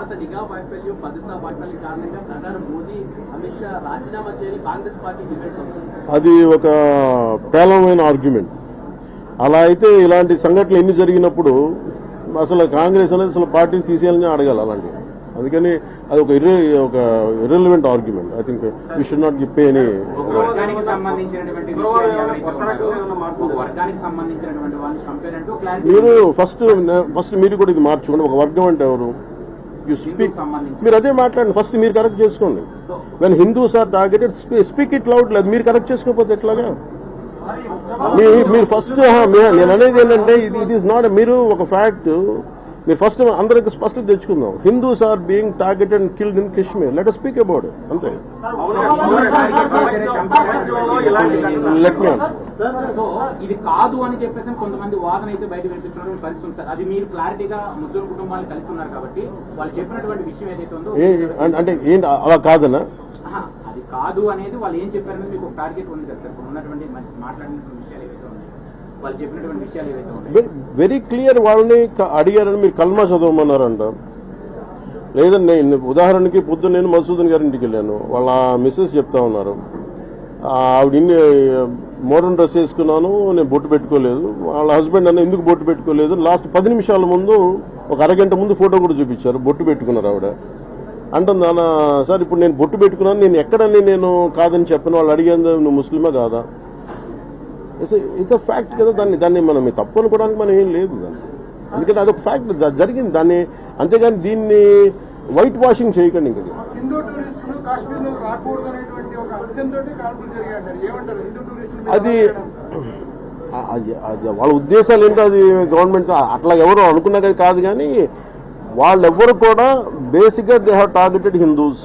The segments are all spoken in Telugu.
భారత నిఘా వైఫల్యం భద్రతా వైఫల్యం కారణంగా ప్రధాని మోదీ అమిత్ షా రాజీనామా చేయాలి కాంగ్రెస్ పార్టీ డిబేట్ వస్తుంది. అది ఒక పేలవమైన ఆర్గ్యుమెంట్. అలా అయితే ఇలాంటి సంఘటనలు ఎన్ని జరిగినప్పుడు అసలు కాంగ్రెస్ అనేది అసలు పార్టీని తీసేయాలని అడగాలి అలాంటివి. అందుకని అది ఒక irrelevant argument. I think we should not give any. మీరు ఫస్ట్ మీరు కూడా ఇది మార్చుకోండి. ఒక వర్గం అంటే ఎవరు? You speak. మీరు అదే మాట్లాడండి. ఫస్ట్ మీరు కరెక్ట్ చేసుకోండి. When Hindus are targeted speak it loud. లేదు మీరు కరెక్ట్ చేసుకోకపోతే ఎట్లాగా? మీరు ఫస్ట్ నేను అనేది ఏంటంటే ఇట్ ఈస్ నాట్. మీరు ఒక ఫ్యాక్ట్ మీరు ఫస్ట్ అందరికి స్పష్టత తెచ్చుకుందాం. Hindus are being targeted and killed in Kashmir. Let us speak about it. అంతే. Let me answer. ఇది కాదు అని చెప్పేసి కొంతమంది వాదన అయితే బయట వినిపిస్తున్న పరిస్థితి సార్. అది మీరు క్లారిటీగా ముస్లిం కుటుంబాలు కలిసి ఉన్నారు కాబట్టి వాళ్ళు చెప్పినటువంటి విషయం ఏదైతే ఉందో అంటే ఏంటి అలా కాదన్నా? అది కాదు అనేది వాళ్ళు ఏం చెప్పారనేది మీకు ఒక టార్గెట్ ఉంది కదా సార్. ఉన్నటువంటి మాట్లాడినటువంటి విషయాలు ఏవైతే ఉన్నాయి, వాళ్ళు చెప్పినటువంటి విషయాలు ఏవైతే ఉన్నాయి వెరీ క్లియర్. వాళ్ళని అడిగారని మీరు కల్మా చదవమన్నారంట. లేదండి, ఉదాహరణకి పొద్దున్న నేను మసూదన్ గారి ఇంటికి వెళ్ళాను. వాళ్ళ మిస్సెస్ చెప్తా ఉన్నారు, ఆవిడ ఇన్ని మోడర్న్ డ్రెస్ వేసుకున్నాను, నేను బొట్టు పెట్టుకోలేదు. వాళ్ళ హస్బెండ్ అన్న ఎందుకు బొట్టు పెట్టుకోలేదు? లాస్ట్ 10 నిమిషాల ముందు ఒక అరగంట ముందు ఫోటో కూడా చూపించారు, బొట్టు పెట్టుకున్నారు ఆవిడ. అంటుంది అన్న సార్ ఇప్పుడు నేను బొట్టు పెట్టుకున్నాను, నేను ఎక్కడని నేను కాదని చెప్పను. వాళ్ళు అడిగేది నువ్వు ముస్లిమా కాదా? ఇట్స్ అ ఫ్యాక్ట్ కదా. దాన్ని మనం తప్పు అనుకోవడానికి మనం ఏం లేదు దాన్ని. ఎందుకంటే అదొక ఫ్యాక్ట్ జరిగింది దాన్ని. అంతేగాని దీన్ని వైట్ వాషింగ్ చేయకండి. ఇంకా అది వాళ్ళ ఉద్దేశాలు ఏంటో అది గవర్నమెంట్ అట్లా ఎవరు అనుకున్నా కానీ కాదు. కానీ వాళ్ళెవ్వరు కూడా బేసిక్గా they have targeted Hindus.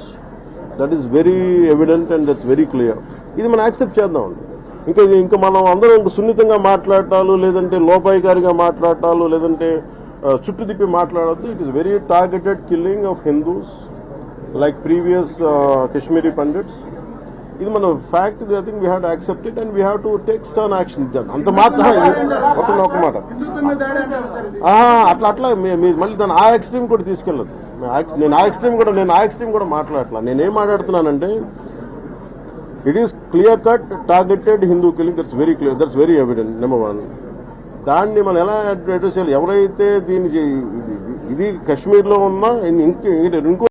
That is very evident and that's very clear. ఇది మనం యాక్సెప్ట్ చేద్దామండి. ఇంకా మనం అందరం సున్నితంగా మాట్లాడటాలు, లేదంటే లోపాయికారిగా మాట్లాడటాలు, లేదంటే చుట్టు తిప్పి మాట్లాడద్దు. It is very targeted killing of Hindus like previous Kashmiri pundits. ఇది మన fact. I think we have to accept it and we have to take stern action. అంత మాత్రం ఒక మాట అట్లా మీరు మళ్ళీ దాన్ని ఆ ఎక్స్ట్రీమ్ కూడా తీసుకెళ్ళదు. నేను ఆ ఎక్స్ట్రీమ్ కూడా మాట్లాడట్లా. నేనేం మాట్లాడుతున్నానంటే it is clear cut targeted Hindu killing. That's very clear, that's very evident. Number 1. దాన్ని మనం ఎలా అడ్రస్ చేయాలి? ఎవరైతే దీనికి ఇది కాశ్మీర్లో ఉన్నా ఇంకో